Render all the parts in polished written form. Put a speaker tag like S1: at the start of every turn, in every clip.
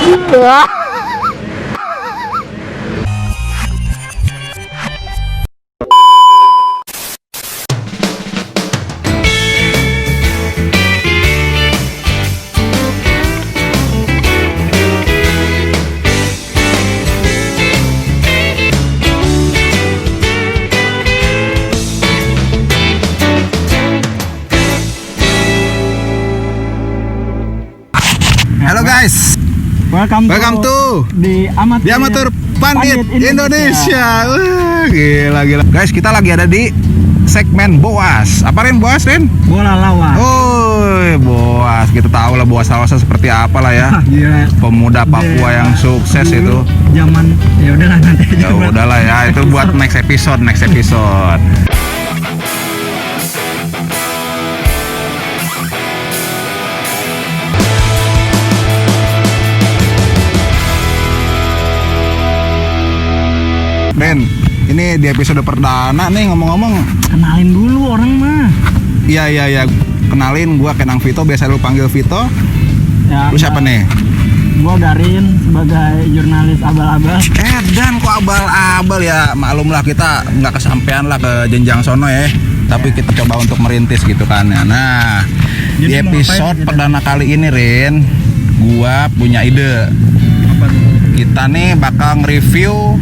S1: Halo guys, welcome to di Amatur Pandit Indonesia. Wah, gila. Guys, kita lagi ada di segmen Boas. Apa Rin Boas, Rin?
S2: Bola lawas.
S1: Oh, Boas. Kita tahu lah Boas lawas seperti apa lah ya.
S2: Gila.
S1: Pemuda Papua yang sukses itu.
S2: Zaman ya udahlah nanti.
S1: Ya udahlah ya, itu buat next episode. Ren, ini di episode perdana nih ngomong-ngomong.
S2: Kenalin dulu orang mah.
S1: Iya. Kenalin, gua Kenang Vito, biasa lu panggil Vito.
S2: Ya,
S1: lu siapa nih?
S2: Gua Darin sebagai jurnalis abal-abal.
S1: Dan kok abal-abal ya, maklum lah kita nggak kesampean lah ke jenjang sono ya. Tapi kita coba untuk merintis gitu kan ya. Nah,
S2: jadi
S1: di episode perdana kali ini Rin, gua punya ide.
S2: Apa tuh?
S1: Kita nih bakal nge-review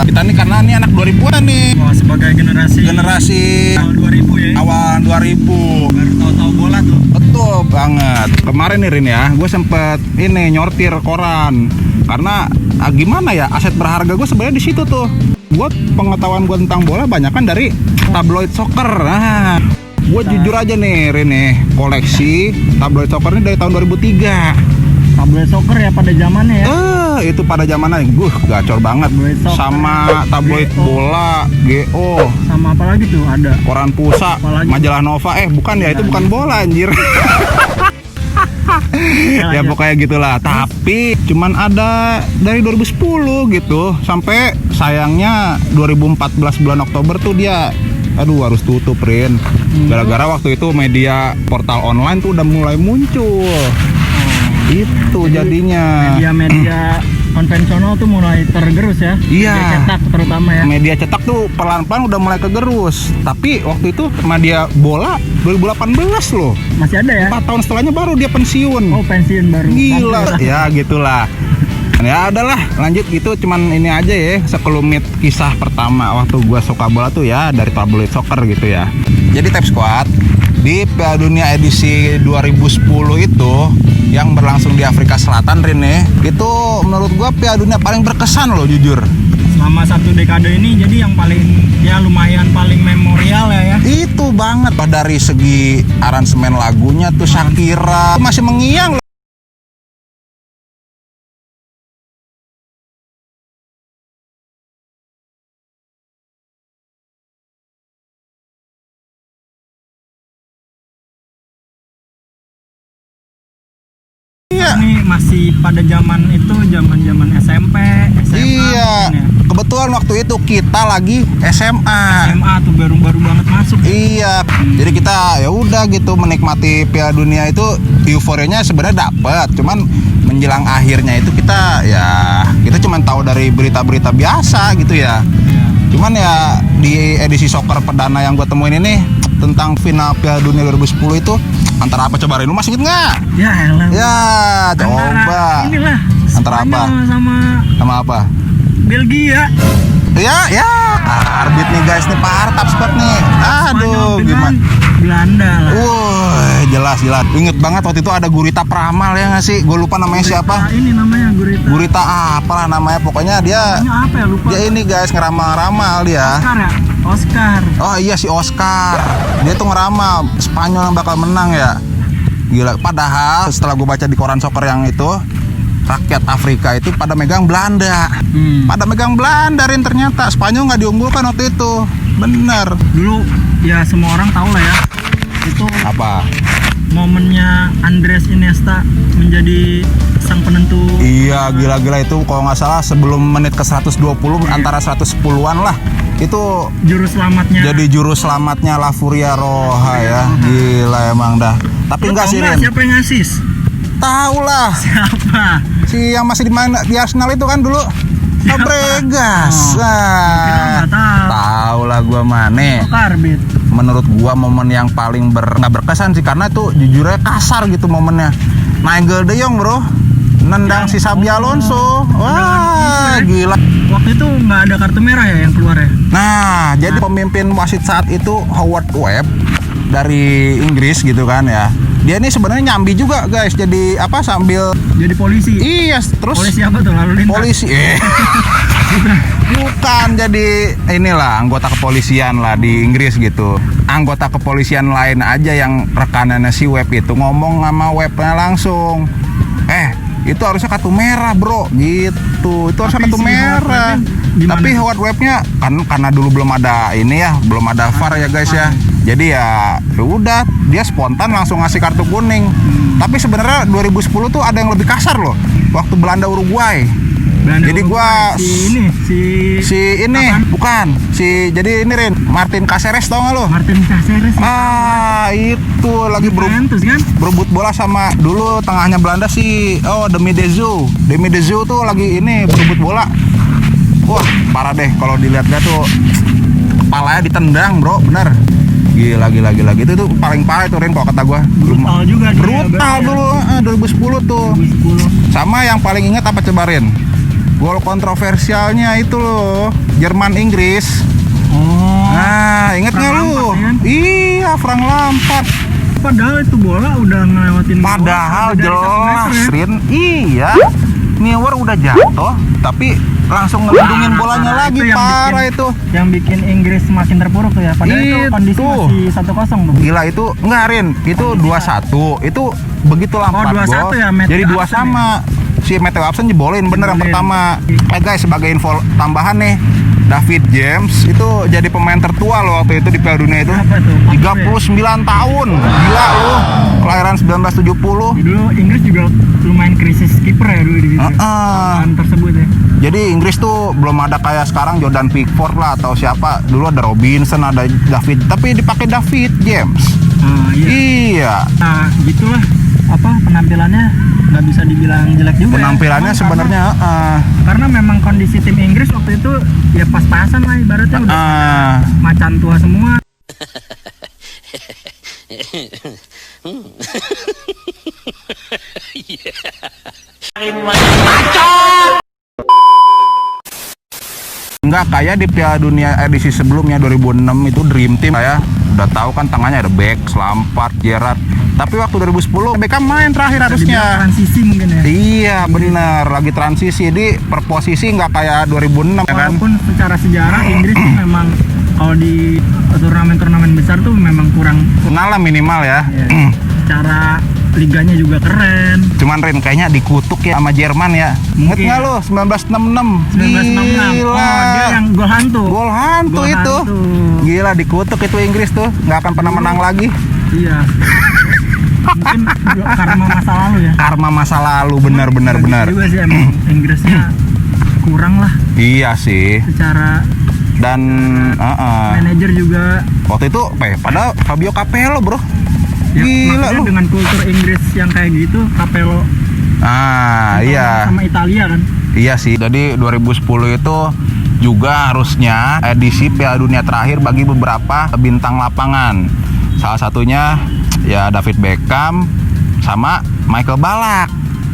S1: kita nih karena nih anak 2000-an nih.
S2: Oh, sebagai generasi awal 2000 ya.
S1: Awal 2000.
S2: Baru tahu-tahu bola tuh.
S1: Betul banget. Kemarin nih Rin ya, gue sempet ini nyortir koran. Karena gimana ya, aset berharga gue sebenarnya di situ tuh. Gue pengetahuan gue tentang bola banyak kan dari tabloid soccer. Nah, gue jujur aja nih Rin nih, koleksi tabloid soccer ini dari tahun 2003.
S2: Tabloid soccer ya pada zamannya ya.
S1: Itu pada zamannya gacor banget. Sama tabloid bola, GO.
S2: Sama apa lagi tuh ada?
S1: Koran Pusa, majalah Nova. Bukan ya, itu bukan bola anjir. Ya pokoknya gitulah. Tapi cuman ada dari 2010 gitu sampai sayangnya 2014 bulan Oktober tuh dia harus tutup Rin. Gara-gara waktu itu media portal online tuh udah mulai muncul. Itu jadinya
S2: media-media konvensional tuh mulai tergerus ya.
S1: Iya.
S2: Media cetak terutama ya.
S1: Media cetak tuh pelan-pelan udah mulai kegerus. Tapi waktu itu media bola 2018 loh.
S2: Masih ada ya?
S1: 4 tahun setelahnya baru dia pensiun.
S2: Oh, pensiun baru.
S1: Gila. Ya gitulah. Ya adalah, lanjut gitu. Cuman ini aja ya, sekelumit kisah pertama waktu gua suka bola tuh ya dari tabloid soccer gitu ya. Jadi Tap Squad di Piala Dunia edisi 2010 itu yang berlangsung di Afrika Selatan Rin, itu menurut gua Piala Dunia paling berkesan loh jujur.
S2: Selama 1 dekade ini jadi yang paling ya lumayan paling memorial ya.
S1: Itu banget dari segi aransemen lagunya tuh Shakira masih mengiang loh.
S2: Ini masih pada zaman itu, zaman SMP, SMA.
S1: Iya.
S2: Ya.
S1: Kebetulan waktu itu kita lagi SMA
S2: tuh baru banget masuk.
S1: Iya. Jadi kita ya udah gitu menikmati Piala Dunia itu euforianya sebenarnya dapat. Cuman menjelang akhirnya itu kita cuman tahu dari berita-berita biasa gitu ya. Cuman ya di edisi soccer perdana yang gue temuin ini tentang final Piala Dunia 2010 itu antara apa coba Rin, lu masih inget nggak?
S2: Ya elah.
S1: Ya coba.
S2: Inilah.
S1: Antara apa? Sama apa?
S2: Belgia.
S1: Ya. Arbit nih guys nih, Pak Tap Squad nih. Aduh, gimana?
S2: Belanda lah.
S1: Jelas. Inget banget waktu itu ada Gurita Pramal ya nggak sih? Gue lupa namanya siapa.
S2: Ini namanya Gurita.
S1: Gurita apalah namanya, pokoknya dia.
S2: Namanya apa ya, lupa.
S1: Dia ini guys ngeramal-ramal dia.
S2: Oscar.
S1: Oh iya si Oscar. Dia tuh ngeramal Spanyol yang bakal menang ya. Gila. Padahal setelah gue baca di koran soccer yang itu, rakyat Afrika itu pada megang Belanda. Pada megang Belanda Rin, ternyata Spanyol nggak diunggulkan waktu itu. Bener.
S2: Dulu ya semua orang tahu lah ya. Itu
S1: apa?
S2: Momennya Andres Iniesta menjadi sang penentu.
S1: Iya, gila itu kalau nggak salah sebelum menit ke 120 antara 110-an lah. Itu
S2: juru selamatnya.
S1: Jadi juru selamatnya La Furia Roja ya. Gila emang dah. Tapi enggak sih Rin.
S2: Siapa yang ngasis?
S1: Tahu lah.
S2: Siapa?
S1: Si yang masih di Arsenal itu kan dulu. Fabregas.
S2: Oh,
S1: Nah,
S2: nggak tahu.
S1: tahu lah gua mana.
S2: Karbit.
S1: Menurut gua momen yang paling nggak berkesan sih karena tuh jujurnya kasar gitu momennya. Nigel De Jong bro, nendang si Xabi Alonso. Wah gila.
S2: Waktu itu nggak ada kartu merah ya yang keluar ya?
S1: Nah jadi pemimpin wasit saat itu Howard Webb dari Inggris gitu kan ya. Dia ini sebenarnya nyambi juga guys. Jadi apa sambil
S2: Jadi polisi.
S1: iya terus
S2: Polisi apa tuh lalu lintas?
S1: polisi bukan jadi inilah anggota kepolisian lah di Inggris gitu. Anggota kepolisian lain aja yang rekanannya si Webb itu ngomong sama Webb-nya langsung, itu harusnya kartu merah bro gitu. Itu harusnya kartu
S2: si
S1: merah.
S2: Howard Webb-nya gimana?
S1: Tapi Howard Webb-nya kan karena dulu belum ada ini ya, belum ada VAR ya guys ya. Jadi ya udah dia spontan langsung ngasih kartu kuning. Tapi sebenarnya 2010 tuh ada yang lebih kasar loh. Waktu Belanda Uruguay. Jadi gua si ini bukan jadi ini Rin Martin Caceres tau gak lo?
S2: Martin Caceres.
S1: Itu lagi
S2: Juventus kan?
S1: berebut bola sama dulu tengahnya Belanda si Demi Dezu tuh lagi ini berebut bola. Wah parah deh kalau dilihat-lihat tuh kepalanya ditendang bro, bener. Gila itu tuh paling parah itu Rin kalau kata gua.
S2: Brutal juga dia,
S1: Brutal
S2: ya.
S1: dulu 2010 tuh.
S2: 2010.
S1: Sama yang paling ingat apa coba Rin? Gol kontroversialnya itu loh, Jerman Inggris.
S2: Oh.
S1: Nah, inget nggak lu?
S2: Lampard, kan?
S1: Iya, Frank Lampard.
S2: Padahal itu bola udah ngelewatin
S1: Padahal
S2: bola, dari 1
S1: jelas,
S2: meter ya.
S1: Rin. Iya. Neuer udah jatuh, tapi langsung ngelindungin bolanya
S2: Parah,
S1: lagi,
S2: itu yang
S1: parah
S2: bikin-
S1: itu.
S2: Yang bikin Inggris semakin terpuruk tuh ya. Padahal itu kondisi
S1: Itu.
S2: masih 1-0 tuh.
S1: Gila itu enggak Rin, itu 2-1. Itu begitu Lampard
S2: 2-1
S1: gol.
S2: ya, Matthew
S1: Jadi 2
S2: Upson
S1: sama. Si Matthew Upson jebolin bener yang
S2: Jebolin.
S1: pertama. Guys, sebagai info tambahan nih, David James itu jadi pemain tertua loh waktu itu di Piala Dunia itu.
S2: Apa tuh?
S1: 39 tahun. Gila lu. Kelahiran 1970.
S2: Dulu Inggris juga lumayan krisis kiper ya dulu di situ. Tahun tersebut ya.
S1: Jadi Inggris tuh belum ada kayak sekarang Jordan Pickford lah atau siapa. Dulu ada Robinson, ada David, tapi dipakai David James.
S2: Iya.
S1: Iya.
S2: Nah, gitulah penampilannya nggak bisa dibilang jelek juga.
S1: Penampilannya
S2: ya.
S1: sebenarnya
S2: Karena memang kondisi tim Inggris waktu itu ya pas-pasan lah ibaratnya udah macan tua semua.
S1: Enggak kayak di Piala Dunia edisi sebelumnya 2006 itu Dream Team ya. Udah tahu kan tangannya ada Beckham, Lampard, Gerrard. Tapi waktu 2010 Beckham main terakhir harusnya.
S2: Transisi mungkin ya.
S1: Iya benar, lagi transisi. Jadi per posisi nggak kayak 2006 ya kan.
S2: Walaupun secara sejarah Inggris tuh memang kalau di turnamen-turnamen besar tuh memang kurang
S1: Ngalah minimal ya.
S2: Cara liganya juga keren.
S1: Cuman Rin kayaknya dikutuk ya sama Jerman ya. Ingat
S2: Mungkin.
S1: nggak lo 1966?
S2: 1966.
S1: Gila.
S2: Oh, dia yang gol hantu.
S1: Gol hantu
S2: Gol
S1: itu.
S2: hantu.
S1: Gila dikutuk itu Inggris tuh, nggak akan pernah menang lagi.
S2: Iya. Mungkin juga karma masa lalu ya.
S1: Karma masa lalu benar.
S2: Juga sih emang Inggrisnya kurang lah
S1: Iya sih.
S2: secara
S1: Dan
S2: manajer juga.
S1: waktu itu padahal Fabio Capello bro.
S2: Ya,
S1: Gila
S2: maksudnya
S1: lu.
S2: dengan kultur Inggris yang kayak gitu, Capello
S1: Iya.
S2: sama Italia kan.
S1: Iya sih. Jadi 2010 itu juga harusnya edisi Piala Dunia terakhir bagi beberapa bintang lapangan. Salah satunya ya David Beckham sama Michael Ballack.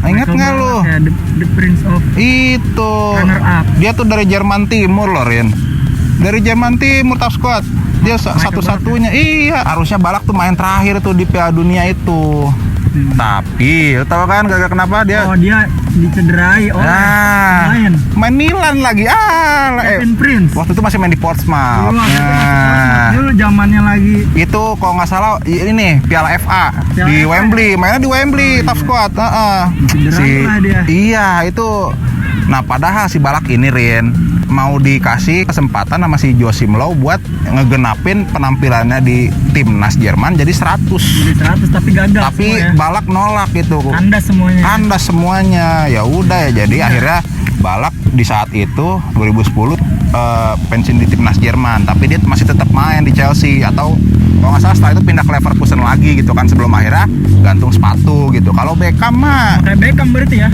S1: Ingat nggak lu?
S2: Ya, the Prince of
S1: Itu.
S2: Runner up.
S1: Dia tuh dari Jerman Timur loh, Rin. Dari Jerman Timur top squad. Dia satu-satunya. Iya, harusnya Ballack tuh main terakhir tuh di Piala Dunia itu. Tapi, lo tau kan gak kenapa dia?
S2: Oh, dia dicederai oleh pemain
S1: main Milan lagi.
S2: Kevin Prince.
S1: Waktu itu masih main di Portsmouth.
S2: Dulu, dulu zamannya lagi
S1: Itu kalau nggak salah ini Piala FA di
S2: FA.
S1: Wembley, mainnya di Wembley top squad.
S2: Cederai lah dia.
S1: Iya itu. Nah padahal si Ballack ini Rin mau dikasih kesempatan sama si Joachim Löw buat ngegenapin penampilannya di timnas Jerman jadi 100.
S2: jadi 100 tapi gagal.
S1: Tapi
S2: semua ya.
S1: Ballack nolak gitu.
S2: Kandas semuanya.
S1: Ya udah ya jadi akhirnya Ballack di saat itu 2010 pensiun di timnas Jerman, tapi dia masih tetap main di Chelsea, atau kalau nggak salah setelah itu pindah ke Leverkusen lagi gitu kan, sebelum akhirnya gantung sepatu gitu. Kalau Beckham mah
S2: Kayak Beckham berarti ya.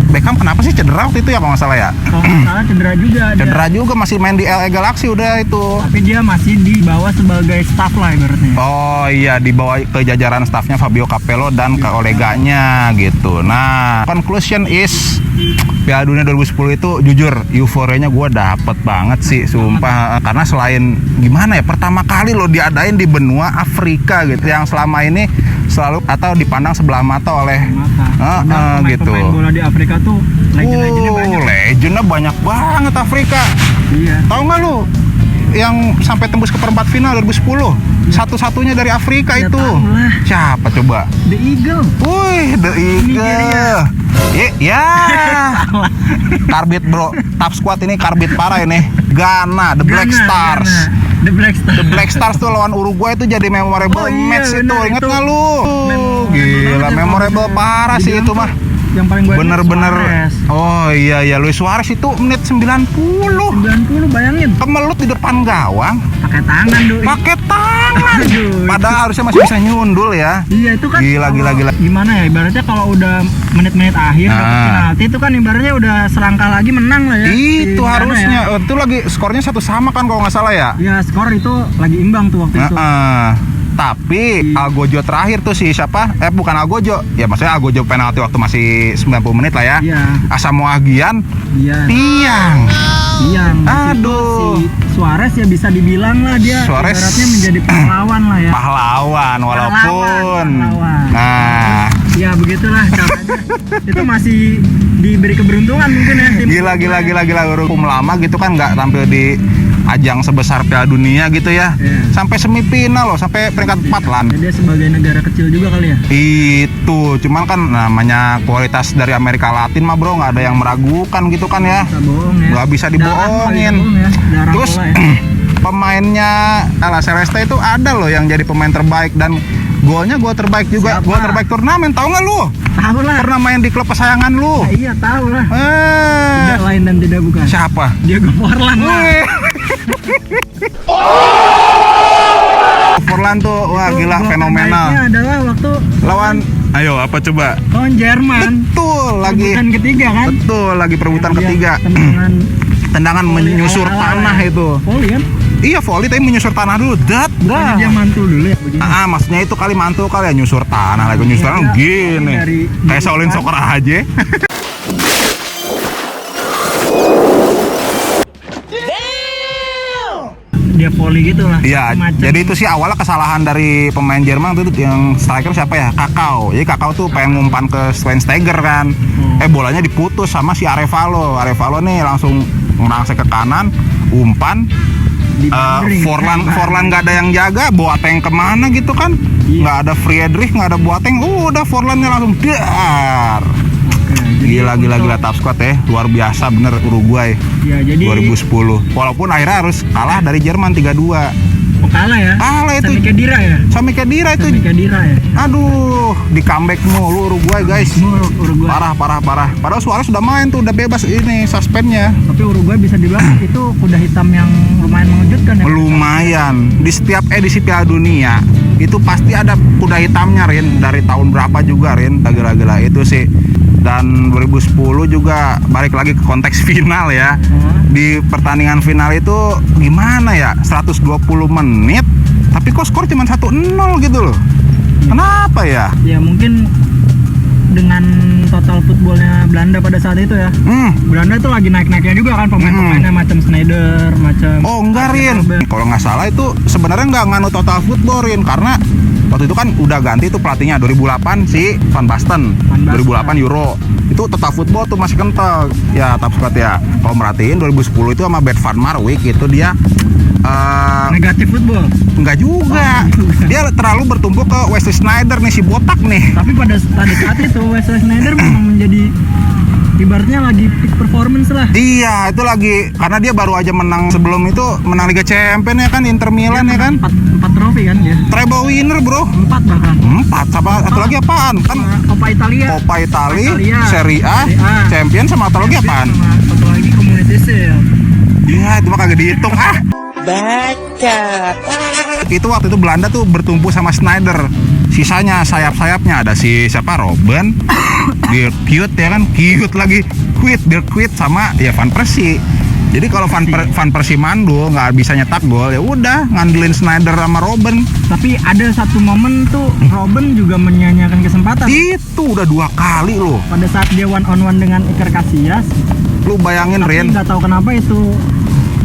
S1: Beckham kenapa sih cedera waktu itu ya, kalau nggak salah ya?
S2: Kalau nggak salah cedera juga.
S1: Cedera juga, masih main di LA Galaxy udah itu.
S2: Tapi dia masih dibawa sebagai staff lah ibaratnya.
S1: Oh iya, dibawa ke jajaran stafnya Fabio Capello dan ke koleganya gitu. Nah, conclusion is Piala Dunia 2010 itu jujur euforianya gue dapet banget sih, sumpah. Karena selain gimana ya, pertama kali lo diadain di benua Afrika gitu, yang selama ini selalu atau dipandang sebelah mata oleh gitu.
S2: Pemain bola di Afrika tuh legend-legendnya banyak.
S1: Legendnya banyak banget Afrika.
S2: Iya.
S1: Tahu nggak lu yang sampai tembus ke perempat final 2010? Satu-satunya dari Afrika
S2: Ya,
S1: itu.
S2: tahu lah.
S1: Siapa coba?
S2: The Eagle.
S1: Wih, The
S2: Nigeria.
S1: Eagle. Ya. Karbit bro, top squad ini karbit parah ini. Ghana, The Black Stars.
S2: The Black Stars.
S1: The Black Stars tuh lawan Uruguay itu jadi memorable
S2: Oh iya,
S1: match itu.
S2: benar,
S1: Ingat
S2: itu
S1: nggak lu? Gila,
S2: banget ya,
S1: memorable
S2: kalau
S1: parah sih
S2: dibilang
S1: itu
S2: tuh
S1: mah.
S2: Yang paling gue
S1: Bener-bener.
S2: Suarez.
S1: Oh iya, Luis Suarez itu menit 90.
S2: 90 bayangin.
S1: Kemelut di depan gawang,
S2: Pakai tangan doi.
S1: pakai tangan.
S2: Aduh,
S1: Padahal harusnya masih bisa nyundul ya.
S2: Iya itu kan
S1: Gila.
S2: gimana ya, ibaratnya kalau udah menit-menit akhir dapat penalti itu kan ibaratnya udah selangkah lagi menang lah ya.
S1: Itu
S2: Di Ghana
S1: harusnya.
S2: ya.
S1: Itu lagi skornya 1-1 kan kalau nggak salah ya.
S2: Ya skor itu lagi imbang tuh waktu itu.
S1: Tapi Algojo terakhir tuh si siapa? Bukan Algojo. Ya maksudnya Algojo penalti waktu masih 90 menit lah ya.
S2: Iya.
S1: Asamoah Gyan
S2: Iya.
S1: tiang.
S2: Iya.
S1: Aduh.
S2: Si Suarez ya bisa dibilang lah dia
S1: Suarez
S2: ibaratnya menjadi pahlawan lah ya.
S1: Pahlawan walaupun.
S2: Pahlawan.
S1: Nah,
S2: Ya begitulah caranya. Itu masih diberi keberuntungan mungkin ya tim.
S1: gila. Hukum lama gitu kan nggak tampil di ajang sebesar Piala Dunia gitu ya.
S2: Iya.
S1: Sampai semifinal loh, sampai peringkat 4 lah.
S2: Jadi dia sebagai negara kecil juga kali ya.
S1: Itu, cuman kan namanya kualitas dari Amerika Latin mah bro, nggak ada yang meragukan gitu kan ya.
S2: Bisa bohong ya.
S1: Nggak bisa dibohongin. Terus pemainnya Ala Celeste itu ada loh yang jadi pemain terbaik dan golnya gol terbaik juga.
S2: Siapa?
S1: Gol terbaik turnamen, tahu nggak lu?
S2: Tahu lah.
S1: Pernah main di klub kesayangan lu?
S2: Nah, iya tahu lah.
S1: Eh,
S2: Tidak lain dan tidak bukan.
S1: siapa?
S2: Diego Forlan lah.
S1: Wih. Forlan tuh wah
S2: Itu
S1: gila
S2: gol
S1: fenomenal.
S2: terbaiknya adalah waktu
S1: Lawan ayo apa coba?
S2: lawan Jerman.
S1: Betul lagi.
S2: Perebutan ketiga kan?
S1: Betul lagi perebutan
S2: Dia
S1: ketiga. Tendangan
S2: volley
S1: menyusur
S2: ala-ala
S1: tanah
S2: ya.
S1: itu.
S2: Volley kan?
S1: Iya volley tapi menyusur tanah dulu.
S2: Bukannya dia mantul dulu ya begini.
S1: Maksudnya itu kali mantul kali ya, nyusur tanah lagi nyusur tanah
S2: Iya,
S1: gini.
S2: dari-
S1: Kayak Shaolin
S2: kan.
S1: Soccer aja.
S2: Dia volley gitu lah.
S1: Iya,
S2: Macam-
S1: jadi itu sih awalnya kesalahan dari pemain Jerman itu yang striker siapa ya? Kakao. Jadi Kakao tuh pengen ngumpan ke Schweinsteiger kan. Bolanya diputus sama si Arevalo. Arevalo nih langsung merangsek ke kanan, umpan.
S2: dibandering.
S1: Forlan nggak ada yang jaga, Boateng kemana gitu kan?
S2: Iya.
S1: Nggak ada Friedrich, nggak ada Boateng. Udah Forlannya langsung dar.
S2: Oke, jadi
S1: Gila top squad ya, luar biasa bener Uruguay
S2: Ya, jadi
S1: 2010. Walaupun akhirnya harus kalah dari Jerman 3-2.
S2: kalah ya.
S1: Kalah itu.
S2: Sami Khedira ya.
S1: Sami Khedira itu.
S2: Sami Khedira ya.
S1: Aduh, di comeback mulu Uruguay guys.
S2: Uruguay.
S1: Parah. Padahal Suarez sudah main tuh, udah bebas ini suspendnya.
S2: Tapi Uruguay bisa dibilang itu kuda hitam yang lumayan mengejutkan ya.
S1: Lumayan. Di setiap edisi Piala Dunia itu pasti ada kuda hitamnya Rin, dari tahun berapa juga Rin, gila itu sih. Dan 2010 juga balik lagi ke konteks final ya. Di pertandingan final itu gimana ya, 120 menit tapi kok skor cuma 1-0 gitu loh. Kenapa ya?
S2: Ya mungkin dengan total footballnya Belanda pada saat itu ya. Belanda itu lagi naik-naiknya juga kan, pemain-pemainnya macam Sneijder, macam.
S1: Oh enggak Rin, kalau nggak salah itu sebenarnya nggak nganu total football Rin, karena waktu itu kan udah ganti tuh pelatihnya 2008 si Van Basten. 2008 Euro itu total football tuh masih kental ya, top squad ya. Kalau merhatiin 2010 itu sama Bert van Marwijk itu dia
S2: Negatif football.
S1: enggak juga. Dia terlalu bertumbuh ke Wesley Sneijder nih, si botak nih.
S2: Tapi pada saat itu Wesley Sneijder memang menjadi ibaratnya lagi peak performance lah.
S1: Iya, itu lagi karena dia baru aja menang, sebelum itu menang Liga Champions ya kan, Inter Milan ya kan.
S2: 4 trofi kan ya.
S1: Treble winner bro.
S2: 4 bahkan.
S1: 4 sama satu lagi apaan? Kan
S2: Coppa Italia.
S1: Coppa Italia,
S2: Italia,
S1: Serie A,
S2: Serie A.
S1: Champions sama satu lagi apaan?
S2: Sama satu lagi Community Shield.
S1: Iya, itu mah kagak dihitung ah.
S3: Baca.
S1: Itu waktu itu Belanda tuh bertumpu sama Schneider. Sisanya sayap-sayapnya ada si siapa, Robben, Dirk Kuyt ya kan, Kuyt lagi, Dirk Kuyt sama ya Van Persie. Jadi kalau Van Persie mandul nggak bisa nyetak gol, ya udah ngandelin Schneider sama Robben.
S2: Tapi ada satu momen tuh Robben juga menyanyiakan kesempatan.
S1: Itu udah 2 kali loh.
S2: Pada saat dia one on one dengan Iker Casillas,
S1: Lu bayangin
S2: tapi
S1: Rin.
S2: nggak tahu kenapa itu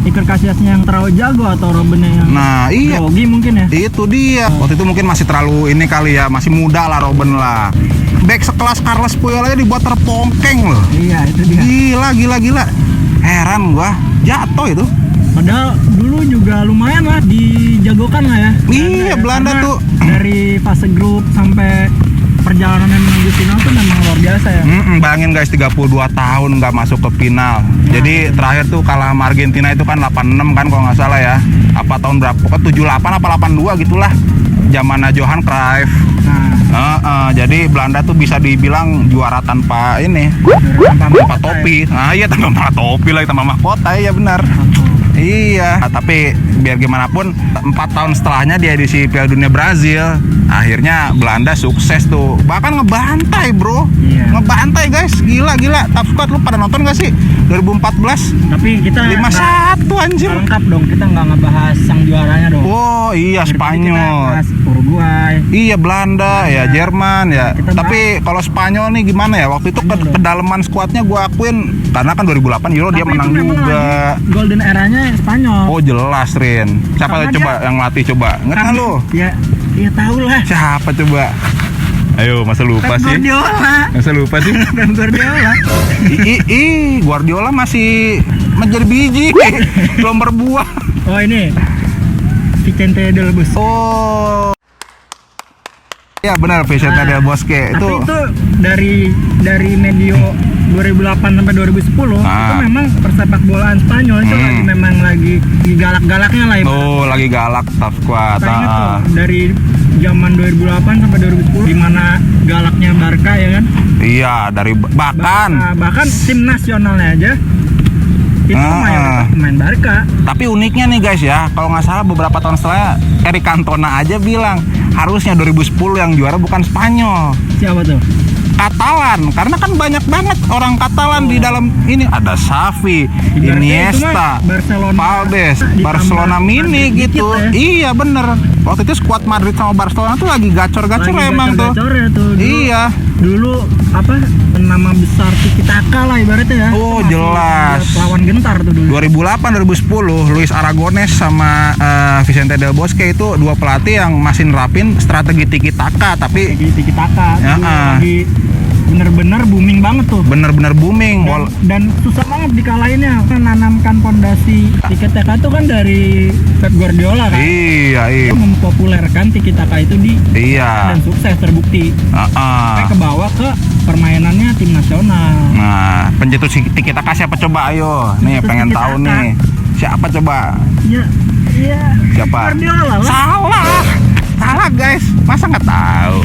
S2: Iker Casillasnya yang terlalu jago atau Robbennya yang
S1: Nah iya,
S2: grogi mungkin ya.
S1: itu dia. Waktu itu mungkin masih terlalu ini kali ya, masih muda lah Robben lah. Back sekelas Carles Puyol aja dibuat terpongkeng loh.
S2: Iya, itu dia.
S1: Gila. Heran gua, jatuh itu.
S2: Padahal dulu juga lumayan lah dijagokan lah ya.
S1: Iya, Belanda
S2: Karena
S1: tuh.
S2: dari fase grup sampai perjalanan menuju final tuh memang luar biasa ya.
S1: Bayangin guys, 32 tahun nggak masuk ke final. Jadi terakhir tuh kalah sama Argentina itu kan 86 kan kalau nggak salah ya. Apa tahun berapa? Pokoknya 78 apa 82 gitulah. Zamannya Johan Cruyff. Jadi Belanda tuh bisa dibilang juara tanpa ini, tanpa topi. Nah iya, tanpa topi lagi, tanpa mahkota, iya benar. Iya, tapi biar gimana pun 4 tahun setelahnya di edisi Piala Dunia Brazil, akhirnya Belanda sukses tuh. Bahkan ngebantai, bro.
S2: Iya.
S1: Ngebantai, guys. Gila. Top Squad, lu pada nonton gak sih? 2014
S2: Tapi kita
S1: 5-1 anjir.
S2: lengkap dong, kita nggak ngebahas sang juaranya dong.
S1: Oh iya,
S2: Dari tadi kita
S1: Spanyol.
S2: bahas Uruguay.
S1: Iya, Belanda, ya Jerman ya.
S2: Kita
S1: Tapi kalau Spanyol nih gimana ya? Waktu itu kedalaman skuadnya gua akuin, karena kan 2008 Euro dia
S2: Tapi
S1: menang
S2: itu memang
S1: juga.
S2: lagi golden eranya Spanyol.
S1: Oh jelas, Rin. Siapa
S2: Karena
S1: coba yang ngelatih coba? Ngerti
S2: Kan-
S1: lu?
S2: Ya tahu lah.
S1: Siapa coba? Ayo, masa lupa
S2: Pep
S1: sih?
S2: Guardiola.
S1: Masa lupa sih?
S2: Pep Guardiola.
S1: Guardiola masih menjadi biji, belum berbuah.
S2: Oh ini Vicente Del Bosque.
S1: Oh. Ya benar, Vicente Del Bosque
S2: Tapi
S1: itu.
S2: itu dari medio 2008 sampai 2010 itu memang persepak bolaan Spanyol itu lagi galak-galaknya lah ibaratnya.
S1: Oh, lagi galak Top Squad.
S2: Saya ingat tuh dari zaman 2008 sampai 2010 di mana galaknya Barca ya kan.
S1: Iya, dari
S2: Bahkan tim nasionalnya aja itu mayoritas pemain Barca.
S1: Tapi uniknya nih guys ya, kalau nggak salah beberapa tahun setelahnya Eric Cantona aja bilang harusnya 2010 yang juara bukan Spanyol,
S2: Siapa tuh?
S1: Katalan, karena kan banyak banget orang Katalan di dalam ini, ada Xavi,
S2: Ibaratnya
S1: Iniesta,
S2: itu mah Barcelona
S1: Valdes,
S2: ditambah
S1: Barcelona mini
S2: Madrid
S1: gitu.
S2: dikit
S1: Iya bener. Waktu itu skuad Madrid sama Barcelona tuh lagi gacor-gacor
S2: Lagi
S1: emang tuh.
S2: gacor-gacornya tuh.
S1: Iya.
S2: Dulu apa nama besar Tiki Taka lah ibaratnya ya.
S1: Oh,
S2: Itu masih
S1: jelas.
S2: buat lawan gentar tuh dulu.
S1: 2008-2010 Luis Aragonés sama Vicente Del Bosque itu dua pelatih yang masih nerapin strategi tiki taka, tapi
S2: Tiki Taka
S1: Ya,
S2: dulu lagi bener-bener booming banget tuh.
S1: bener-bener booming.
S2: Dan susah banget dikalahinnya. Menanamkan pondasi Tiki Taka itu kan dari Pep Guardiola kan.
S1: Iya.
S2: Mempopulerkan Tiki Taka itu
S1: Iya.
S2: dan sukses terbukti. Sampai ke bawah ke permainannya tim nasional.
S1: Nah, pencetus tiki taka siapa coba? Ayo, nih
S2: Pencetus
S1: pengen
S2: tiki
S1: tahu
S2: taka.
S1: nih. Siapa coba?
S2: Iya.
S1: Siapa?
S2: Guardiola lah.
S1: Salah guys, masa nggak tahu?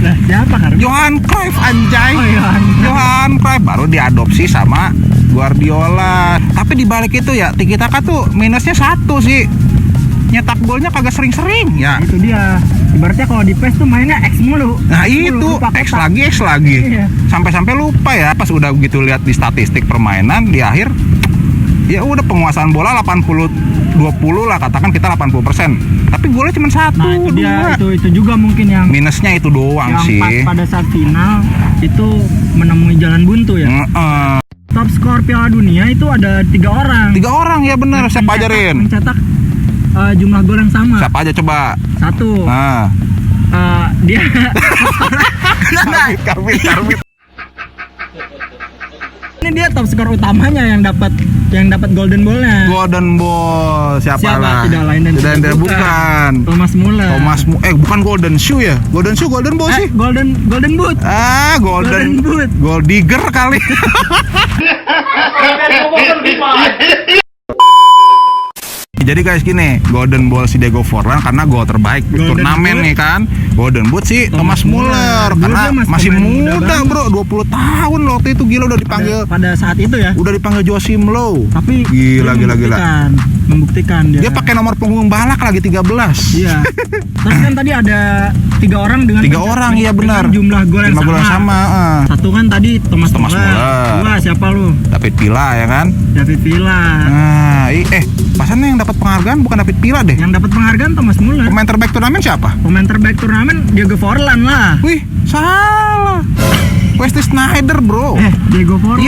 S2: Lah siapa kan?
S1: Johan Cruyff anjay.
S2: Oh,
S1: Johan Cruyff baru diadopsi sama Guardiola. Tapi dibalik itu ya, tiki taka tuh minusnya satu sih. Nyetak golnya kagak sering-sering ya.
S2: Itu dia. Ibaratnya kalau di PES tuh mainnya X mulu.
S1: Nah
S2: X mulu,
S1: itu
S2: lupa
S1: X
S2: kotak.
S1: lagi.
S2: Iya.
S1: Sampai-sampai lupa ya. Pas udah begitu lihat di statistik permainan di akhir, ya udah penguasaan bola 80-20 lah, katakan kita 80%. Tapi golnya cuma satu.
S2: Nah itu dia,
S1: dua.
S2: itu juga mungkin yang
S1: Minusnya itu doang
S2: yang
S1: sih.
S2: pas pada saat final itu menemui jalan buntu ya. Top skor Piala Dunia itu ada 3 orang.
S1: 3 orang ya bener. Siapa aja Rin?
S2: Mencetak jumlah gol yang sama.
S1: Siapa aja coba?
S2: Satu.
S1: Nah.
S2: Dia
S1: Karbit.
S2: ini dia top skor utamanya yang dapat golden ball-nya.
S1: Golden Ball siapa lah?
S2: Tidak lain dan
S1: tidak bukan.
S2: Thomas Muller.
S1: Bukan Golden Shoe ya? Golden Shoe, Golden Ball sih.
S2: Golden Boot.
S1: Golden
S2: Boot.
S1: Gold Digger kali. Jadi guys gini, Golden Ball si Diego Forlan karena gol terbaik di
S2: Golden
S1: turnamen
S2: Boot.
S1: nih kan. Golden Boot si Thomas Muller
S2: Dulu
S1: karena
S2: dia
S1: masih
S2: pemain muda
S1: muda bro, 20 tahun loh waktu itu, gila udah dipanggil,
S2: pada saat itu ya.
S1: udah dipanggil Joachim Low.
S2: Tapi
S1: Gila,
S2: dia
S1: gila.
S2: membuktikan dia.
S1: Dia pakai nomor punggung balak lagi 13.
S2: Iya. Terus kan tadi ada 3 orang dengan
S1: 3 orang, iya benar.
S2: jumlah gol yang
S1: Jumlah gol yang sama.
S2: Satu kan tadi Thomas
S1: Muller.
S2: Dua siapa lu?
S1: David Villa ya kan.
S2: David Villa.
S1: Nah, pasannya yang dapat penghargaan bukan David Villa deh.
S2: Yang dapat penghargaan Thomas Muller.
S1: Pemain terbaik turnamen siapa?
S2: Pemain terbaik turnamen Diego Forlan lah.
S1: Wih, salah. Wesley Sneijder bro.
S2: Diego Forlan.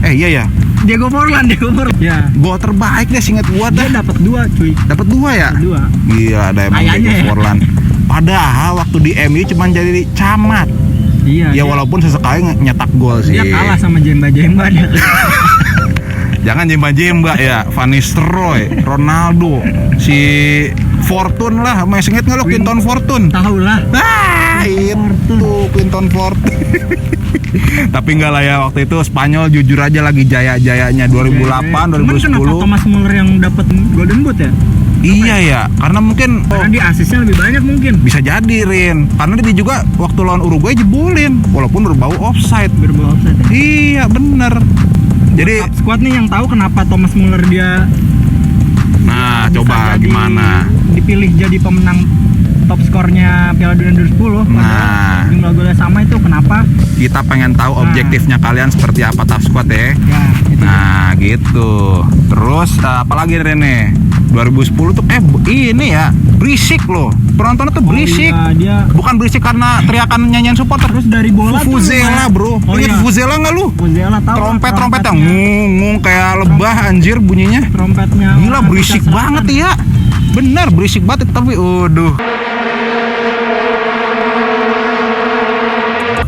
S1: Iya ya.
S2: Diego Forlan. Ya.
S1: Gol terbaik deh, seingat gua
S2: Dia
S1: dah.
S2: dapat 2 cuy.
S1: Dapat 2 ya?
S2: 2.
S1: Gila, ada emang
S2: Kayaknya
S1: Diego
S2: ya.
S1: Forlan. Padahal waktu di MU cuma jadi camat.
S2: Iya.
S1: Ya
S2: dia-
S1: walaupun sesekali nyetak gol sih.
S2: Dia kalah sama Jemba dia.
S1: Jangan jemba-jemba ya, Van Nistelrooy, Ronaldo, si Fortune lah, masih inget nggak lo Quinton Fortune?
S2: Tahu lah.
S1: Ah, itu Quinton Fortune. Tapi enggak lah ya, waktu itu Spanyol jujur aja lagi jaya-jayanya 2008,
S2: Cuman kenapa
S1: 2010.
S2: Thomas Muller yang dapat Golden Boot ya?
S1: Iya ya, karena mungkin
S2: Karena dia asisnya lebih banyak mungkin.
S1: bisa jadi Rin, karena dia juga waktu lawan Uruguay jebolin, walaupun berbau offside.
S2: Berbau offside ya.
S1: Iya bener. Jadi,
S2: Top squad nih yang tahu kenapa Thomas Muller dia
S1: nah
S2: bisa
S1: coba
S2: jadi-
S1: gimana?
S2: dipilih jadi pemenang top skornya Piala Dunia 2010.
S1: Nah.
S2: Padahal jumlah golnya sama itu kenapa?
S1: Kita pengen tahu
S2: Nah.
S1: objektifnya kalian seperti apa top squad ya.
S2: Ya, itu.
S1: Nah gitu. Terus apalagi Rene? 2010 tuh ini ya berisik loh. Penontonnya tuh berisik.
S2: Oh, iya, dia
S1: Bukan berisik karena teriakan nyanyian supporter.
S2: terus dari bola tuh
S1: Vuvuzela bro.
S2: Oh,
S1: Ingat
S2: iya.
S1: Vuvuzela nggak lu?
S2: Vuvuzela tahu.
S1: Trompet yang ngung kayak lebah anjir bunyinya.
S2: Trompetnya.
S1: Gila
S2: orang
S1: berisik
S2: Afrika
S1: banget
S2: Selatan.
S1: ya. Bener berisik banget tapi aduh.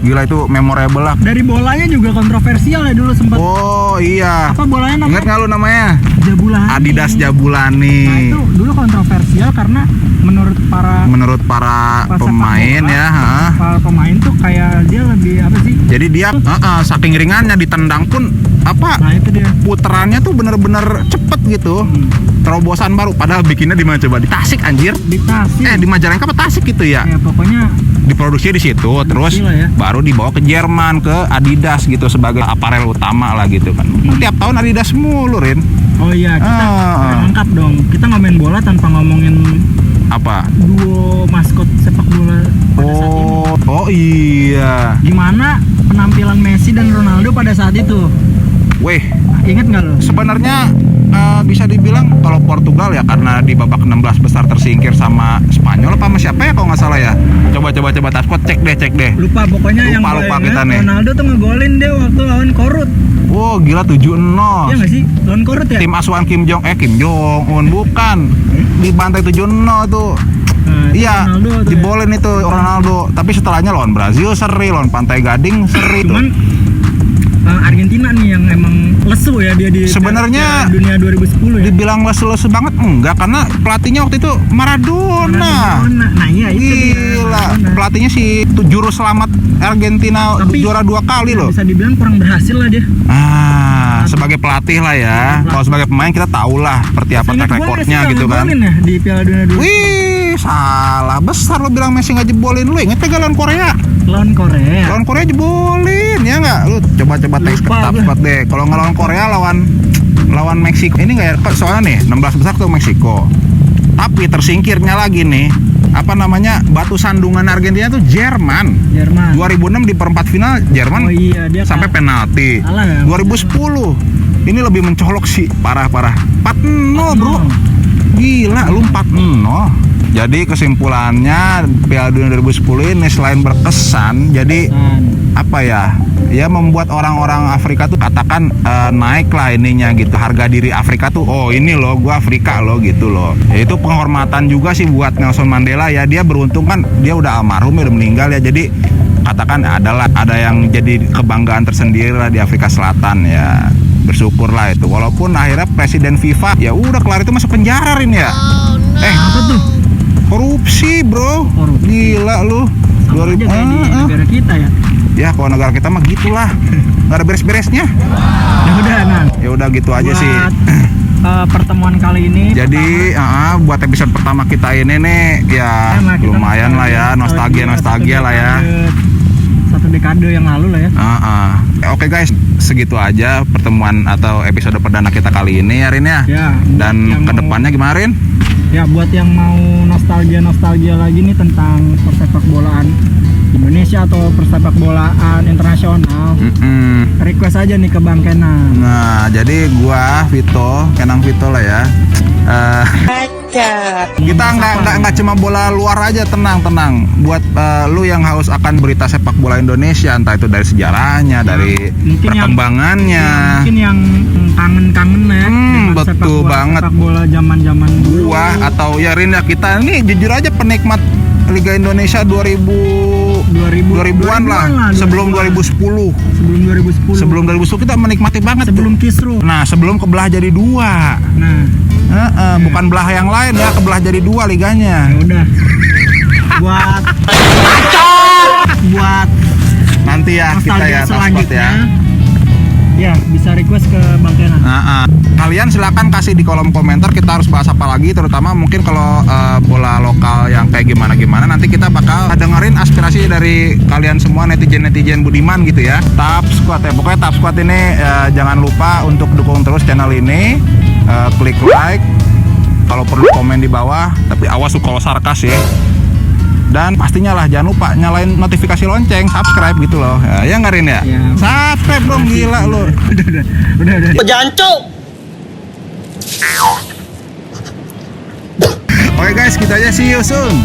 S1: Gila itu memorable lah.
S2: Dari bolanya juga kontroversial ya dulu sempat.
S1: Oh iya.
S2: Apa bolanya
S1: Ingat
S2: namanya?
S1: nggak lu namanya?
S2: Jabulani.
S1: Adidas Jabulani.
S2: Nah itu dulu kontroversial karena menurut para
S1: Menurut para
S2: sepak
S1: pemain
S2: bola,
S1: ya, ha.
S2: para pemain tuh kayak dia lebih apa sih?
S1: Jadi dia saking ringannya ditendang pun
S2: Nah itu dia.
S1: puterannya tuh bener-bener cepet gitu. Terobosan baru padahal bikinnya di mana coba? Di Tasik anjir.
S2: Di Tasik.
S1: Di Majalengka apa Tasik gitu ya?
S2: Ya pokoknya
S1: Diproduksi di situ terus
S2: lah ya.
S1: baru dibawa ke Jerman ke Adidas gitu sebagai aparel utama lah gitu kan. Tiap tahun Adidas mulu Rin.
S2: oh iya kita udah lengkap dong. Kita ngomongin bola tanpa ngomongin
S1: Apa?
S2: duo maskot sepak bola pada saat ini.
S1: Oh iya.
S2: Gimana penampilan Messi dan Ronaldo pada saat itu?
S1: Weh,
S2: Ingat nggak lo?
S1: sebenarnya bisa dibilang kalau Portugal ya karena di babak 16 besar tersingkir sama Spanyol apa sama siapa ya kalau nggak salah ya. Coba Taskot cek deh.
S2: Lupa pokoknya yang
S1: Lupa
S2: gue
S1: kita
S2: ingat,
S1: nih.
S2: Ronaldo tuh ngegolin deh waktu lawan Korut.
S1: Wow, gila 7-0.
S2: Iya nggak sih? Lawan Korut ya?
S1: Tim asuhan Kim Jong Un bukan. Dibantai 7-0 tuh.
S2: Nah, itu
S1: Iya,
S2: Ronaldo tuh ya.
S1: dibolin itu Ronaldo. Tapi setelahnya lawan Brazil seri, lawan Pantai Gading seri tuh.
S2: Cuman Argentina nih yang emang lesu ya dia di
S1: Sebenarnya
S2: Piala Dunia 2010 ya.
S1: Dibilang lesu-lesu banget enggak karena pelatihnya waktu itu Maradona.
S2: Nah iya itu dia.
S1: Gila,
S2: Maradona.
S1: pelatihnya si juru selamat Argentina
S2: Tapi
S1: juara 2 kali loh.
S2: Bisa dibilang kurang berhasil lah dia.
S1: Sebagai pelatih lah ya. Kalau sebagai pemain kita tahu lah seperti apa
S2: Seingat
S1: track
S2: gua
S1: recordnya
S2: Messi
S1: gitu
S2: nggak
S1: kan.
S2: ngegolin ya di Piala Dunia 2010.
S1: Wih, salah besar lo bilang Messi nggak jebolin. Lu inget gak lawan Korea?
S2: Lawan Korea.
S1: Lawan Korea jebolin ya nggak? Lu coba teks
S2: Lupa
S1: ketap
S2: gua.
S1: spot deh. Kalau ngelawan Korea lawan Meksiko ini nggak ya? Kok soalnya nih 16 besar tuh Meksiko. Tapi tersingkirnya lagi nih apa namanya batu sandungan Argentina tuh Jerman. 2006 di perempat final Jerman
S2: Oh iya dia
S1: sampai penalti.
S2: kalah ya?
S1: 2010 ini lebih mencolok sih parah 4-0 bro. Gila lu 4-0. Jadi kesimpulannya Piala Dunia 2010 ini selain berkesan jadi apa ya? Ya membuat orang-orang Afrika tuh katakan naik lah ininya gitu, harga diri Afrika tuh oh ini loh gua Afrika loh gitu loh. Ya, itu penghormatan juga sih buat Nelson Mandela ya, dia beruntung kan dia udah almarhum ya udah meninggal ya, jadi katakan ada yang jadi kebanggaan tersendiri lah di Afrika Selatan ya, bersyukur lah itu walaupun akhirnya presiden FIFA ya udah kelar itu masuk penjara Rin ya.
S2: Apa tuh?
S1: Korupsi bro.
S2: Korupsi.
S1: Gila lu.
S2: Sama aja kayak di negara kita ya.
S1: Ya kalau negara kita mah gitulah, nggak ada beres-beresnya.
S2: Ya udah nah.
S1: Ya udah gitu aja
S2: Buat
S1: sih.
S2: pertemuan kali ini.
S1: Jadi buat episode pertama kita ini nih ya lumayan lah ya, nostalgia lah ya.
S2: Satu dekade yang lalu lah ya.
S1: Oke guys, segitu aja pertemuan atau episode perdana kita kali ini ya Rin ya. Dan kedepannya gimana Rin?
S2: Ya buat yang mau nostalgia lagi nih tentang persepak bolaan Indonesia atau persepak bolaan internasional, request aja nih ke Bang Kenang.
S1: Nah, jadi gua Kenang Vito lah ya. Kita nggak cuma bola luar aja, tenang. Buat lu yang haus akan berita sepak bola Indonesia, entah itu dari sejarahnya, dari perkembangannya.
S2: Mungkin yang kangen ya.
S1: Betul banget.
S2: Sepak bola zaman
S1: gua atau ya Rin ya, kita ini jujur aja penikmat Liga Indonesia 2000-an lah, sebelum 2010. Sebelum 2010 kita menikmati banget.
S2: Sebelum kisruh.
S1: Nah, sebelum kebelah jadi dua. Bukan belah yang lain ya, kebelah jadi dua liganya.
S2: Ya udah. buat
S1: nanti ya kita ya
S2: selanjutnya. Ya, bisa request ke Bang Kenan.
S1: Kalian silakan kasih di kolom komentar kita harus bahas apa lagi, terutama mungkin kalau bola lokal yang kayak gimana nanti kita bakal dengerin aspirasi dari kalian semua netizen budiman gitu ya. Top Squad ya, pokoknya Top Squad ini jangan lupa untuk dukung terus channel ini, klik like, kalau perlu komen di bawah, tapi awas kalau sarkas ya. Dan pastinya lah jangan lupa nyalain notifikasi lonceng, subscribe gitu loh. Ya nggak Rin ya? Subscribe dong, gila lo.
S2: Udah.
S3: Jancuk.
S1: Oke guys, kita aja see you soon.